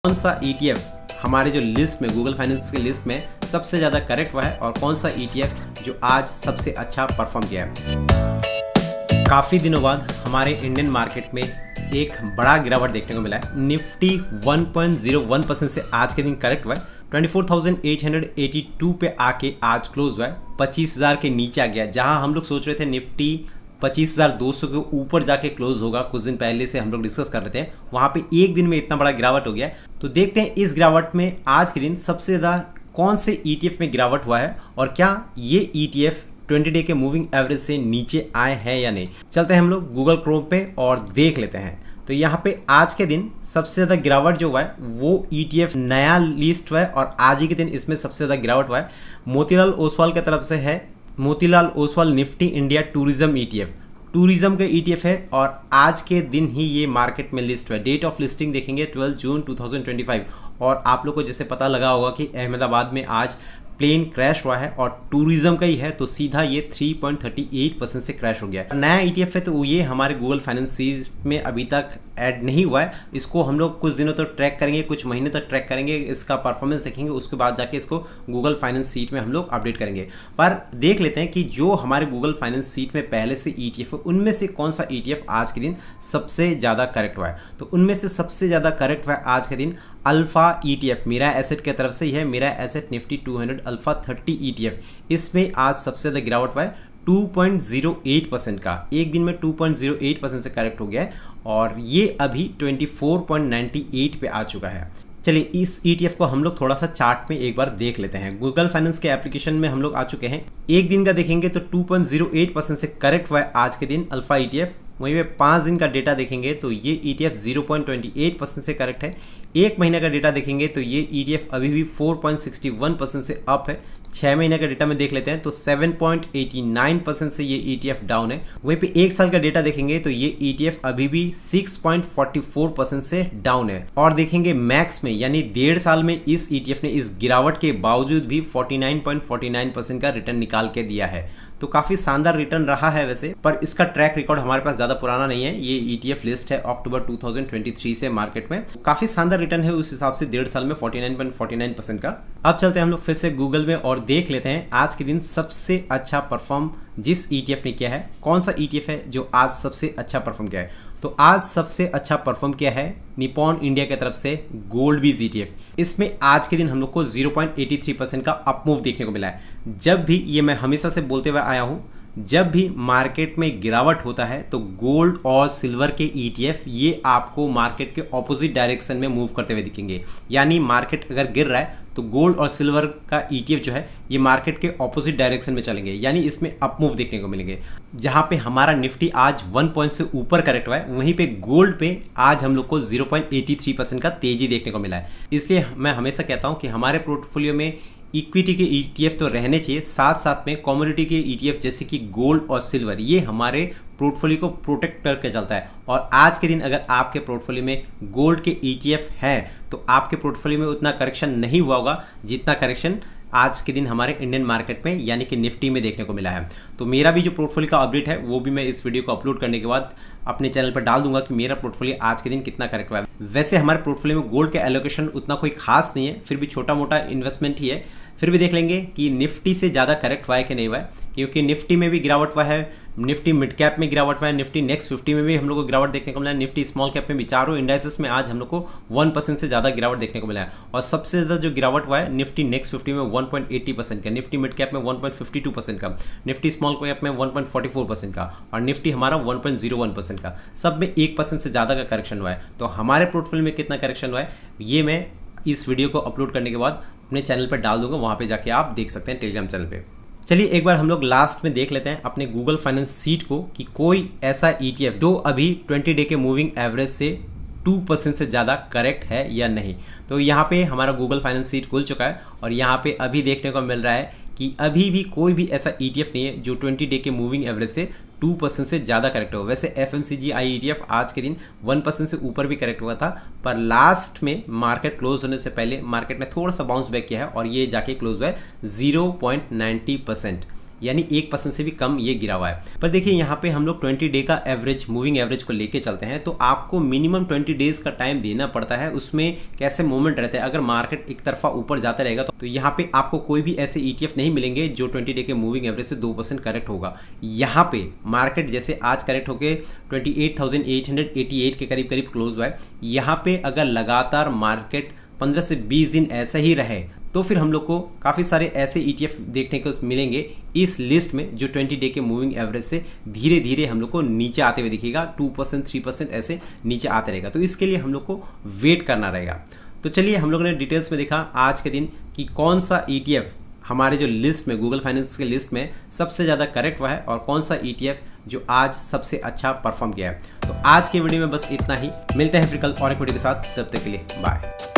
कौन सा ETF हमारे जो लिस्ट में गूगल फाइनेंस की लिस्ट में सबसे ज़्यादा करेक्ट हुआ है और कौन सा ETF जो आज सबसे अच्छा परफॉर्म किया है। काफ़ी दिनों बाद हमारे इंडियन मार्केट में एक बड़ा गिरावट देखने को मिला है। निफ्टी 1.01% से आज के दिन करेक्ट हुआ है, 24,882 पे आके आज क्लोज हुआ है, 25,000 के नीचे आ गया। जहां हम लोग सोच रहे थे निफ्टी 25,200 के ऊपर जाके क्लोज होगा, कुछ दिन पहले से हम लोग डिस्कस कर रहे थे, वहां पे एक दिन में इतना बड़ा गिरावट हो गया है। तो देखते हैं इस गिरावट में आज के दिन सबसे ज़्यादा कौन से ETF में गिरावट हुआ है और क्या ये ETF 20 डे के मूविंग एवरेज से नीचे आए हैं या नहीं। चलते हैं हम लोग गूगल क्रोम पे और देख लेते हैं। तो यहाँ पे आज के दिन सबसे ज़्यादा गिरावट जो हुआ है वो ETF नया लिस्ट हुआ है और आज ही के दिन इसमें सबसे ज़्यादा गिरावट हुआ है। मोतीलाल ओसवाल की तरफ से है, Motilal Oswal Nifty India tourism ETF, tourism का ETF है और आज के दिन ही ये मार्केट में लिस्ट हुआ है। डेट ऑफ लिस्टिंग देखेंगे 12 जून 2025 और आप लोग को जैसे पता लगा होगा कि अहमदाबाद में आज प्लेन क्रैश हुआ है और टूरिज्म का ही है, तो सीधा ये 3.38% से क्रैश हो गया है। नया ETF है तो ये हमारे गूगल फाइनेंस सीरीज में अभी तक ऐड नहीं हुआ है। इसको हम लोग कुछ दिनों तक ट्रैक करेंगे, कुछ महीने तक ट्रैक करेंगे, इसका परफॉर्मेंस देखेंगे, उसके बाद जाके इसको गूगल फाइनेंस सीट में हम लोग अपडेट करेंगे। पर देख लेते हैं कि जो हमारे गूगल फाइनेंस सीट में पहले से ETF है उनमें से कौन सा ETF आज के दिन सबसे ज़्यादा करेक्ट हुआ है। तो उनमें से सबसे ज़्यादा करेक्ट हुआ है आज के दिन अल्फा ETF, मेरा एसेट की तरफ से ही है, मेरा एसेट निफ्टी 200 अल्फा 30 ETF। इसमें आज सबसे ज़्यादा गिरावट हुआ है 2.08% का, एक दिन में 2.08% से करेक्ट हो गया है और ये अभी 24.98 पे आ चुका है। चलिए इस ETF को हम लोग थोड़ा सा चार्ट में एक बार देख लेते हैं। गूगल फाइनेंस के एप्लीकेशन में हम लोग आ चुके हैं। एक दिन का देखेंगे तो 2.08% से करेक्ट हुआ है आज के दिन अल्फा ETF। वहीं पे 5 दिन का डेटा देखेंगे तो ये ETF 0.28% से करेक्ट है। एक महीने का डेटा देखेंगे तो ये ETF अभी भी 4.61% से अप है। 6 महीने का डेटा में देख लेते हैं तो 7.89% से ये ETF डाउन है। वहीं पे एक साल का डेटा देखेंगे तो ये ETF अभी भी 6.44% से डाउन है। और देखेंगे मैक्स में यानी 1.5 साल में इस ETF ने इस गिरावट के बावजूद भी 49.49% का रिटर्न निकाल के दिया है। तो काफ़ी शानदार रिटर्न रहा है वैसे, पर इसका ट्रैक रिकॉर्ड हमारे पास ज़्यादा पुराना नहीं है। ये ETF लिस्ट है अक्टूबर 2023 से मार्केट में। काफ़ी शानदार रिटर्न है उस हिसाब से 1.5 साल में 49.49% का। अब चलते हैं हम लोग फिर से गूगल में और देख लेते हैं आज के दिन सबसे अच्छा परफॉर्म जिस ETF ने किया है, कौन सा ETF है जो आज सबसे अच्छा परफॉर्म किया है। तो आज सबसे अच्छा परफॉर्म किया है निपॉन इंडिया की तरफ से गोल्ड बीज ETF। इसमें आज के दिन हम लोग को 0.83% का अप मूव देखने को मिला है। जब भी, ये मैं हमेशा से बोलते हुए आया हूँ, जब भी मार्केट में गिरावट होता है तो गोल्ड और सिल्वर के ETF ये आपको मार्केट के ऑपोजिट डायरेक्शन में मूव करते हुए दिखेंगे। यानी मार्केट अगर गिर रहा है तो गोल्ड और सिल्वर का ETF जो है ये मार्केट के ऑपोजिट डायरेक्शन में चलेंगे, यानी इसमें अप मूव देखने को मिलेंगे। जहां पे हमारा निफ्टी आज 1 पॉइंट से ऊपर करेक्ट हुआ है, वहीं पे गोल्ड पे आज हम लोग को 0.83% का तेजी देखने को मिला है। इसलिए मैं हमेशा कहता हूं कि हमारे पोर्टफोलियो में इक्विटी के ETF तो रहने चाहिए, साथ साथ में कमोडिटी के ETF जैसे कि गोल्ड और सिल्वर, ये हमारे पोर्टफोलियो को प्रोटेक्ट करके चलता है। और आज के दिन अगर आपके पोर्टफोलियो में गोल्ड के ETF है तो आपके पोर्टफोलियो में उतना करेक्शन नहीं हुआ होगा जितना करेक्शन आज के दिन हमारे इंडियन मार्केट में यानी कि निफ्टी में देखने को मिला है। तो मेरा भी जो पोर्टफोलियो का अपडेट है वो भी मैं इस वीडियो को अपलोड करने के बाद अपने चैनल पर डाल दूंगा कि मेरा पोर्टफोलियो आज के दिन कितना करेक्ट हुआ है। वैसे हमारे पोर्टफोलियो में गोल्ड का एलोकेशन उतना कोई खास नहीं है, फिर भी छोटा मोटा इन्वेस्टमेंट ही है। फिर भी देख लेंगे कि निफ्टी से ज़्यादा करेक्ट हुआ है कि नहीं हुआ है, क्योंकि निफ्टी में भी गिरावट हुआ है, निफ्टी मिड कैप में गिरावट हुआ है, निफ्टी नेक्स्ट 50 में भी हम लोग को गिरावट देखने को मिला है, निफ्टी स्मॉल कैप में भी, चारों इंडाइसेस में आज हम लोग को 1% से ज़्यादा गिरावट देखने को मिला है। और सबसे ज़्यादा जो गिरावट हुआ है निफ्टी नेक्स्ट 50 में 1.80% का, निफ्टी मिड कैप में 1.52% का, निफ्टी स्मॉल कैप में 1.44% का और निफ्टी हमारा 1.01% का। सब में 1% से ज़्यादा का करेक्शन हुआ है। तो हमारे पोर्टफोलियो में कितना करेक्शन हुआ है ये मैं इस वीडियो को अपलोड करने के बाद अपने चैनल पर डाल दूंगा, वहाँ पे जाके आप देख सकते हैं टेलीग्राम चैनल पे। चलिए एक बार हम लोग लास्ट में देख लेते हैं अपने गूगल फाइनेंस सीट को कि कोई ऐसा ETF जो अभी 20 डे के मूविंग एवरेज से 2% से ज़्यादा करेक्ट है या नहीं। तो यहाँ पे हमारा गूगल फाइनेंस सीट खुल चुका है और यहाँ पे अभी देखने को मिल रहा है कि अभी भी कोई भी ऐसा ETF नहीं है जो 20 डे के मूविंग एवरेज से 2% से ज़्यादा करेक्ट हो। वैसे FMCG ETF आज के दिन 1% से ऊपर भी करेक्ट हुआ था, पर लास्ट में मार्केट क्लोज होने से पहले मार्केट ने थोड़ा सा बाउंस बैक किया है और ये जाके क्लोज हुआ है 0.90%। यानी 1% से भी कम ये गिरा हुआ है। पर देखिए यहाँ पे हम लोग 20 डे का एवरेज, मूविंग एवरेज को लेके चलते हैं, तो आपको मिनिमम 20 डेज का टाइम देना पड़ता है। उसमें कैसे मूवमेंट रहता है, अगर मार्केट एक तरफा ऊपर जाता रहेगा तो यहाँ पे आपको कोई भी ऐसे ETF नहीं मिलेंगे जो 20 डे के मूविंग एवरेज से 2% करेक्ट होगा। यहाँ पे मार्केट जैसे आज करेक्ट होके 28,888 के करीब करीब क्लोज हुआ है। यहाँ पे अगर लगातार मार्केट 15 से 20 दिन ऐसा ही रहे तो फिर हम लोग को काफ़ी सारे ऐसे ETF देखने को मिलेंगे इस लिस्ट में जो 20 डे के मूविंग एवरेज से धीरे धीरे हम लोग को नीचे आते हुए दिखेगा, 2% 3% ऐसे नीचे आते रहेगा। तो इसके लिए हम लोग को वेट करना रहेगा। तो चलिए हम लोगों ने डिटेल्स में देखा आज के दिन कि कौन सा ETF हमारे जो लिस्ट में, गूगल फाइनेंस के लिस्ट में सबसे ज़्यादा करेक्ट हुआ है और कौन सा ETF जो आज सबसे अच्छा परफॉर्म किया है। तो आज के वीडियो में बस इतना ही, मिलते हैं फिर कल और एक वीडियो के साथ, तब तक के लिए बाय।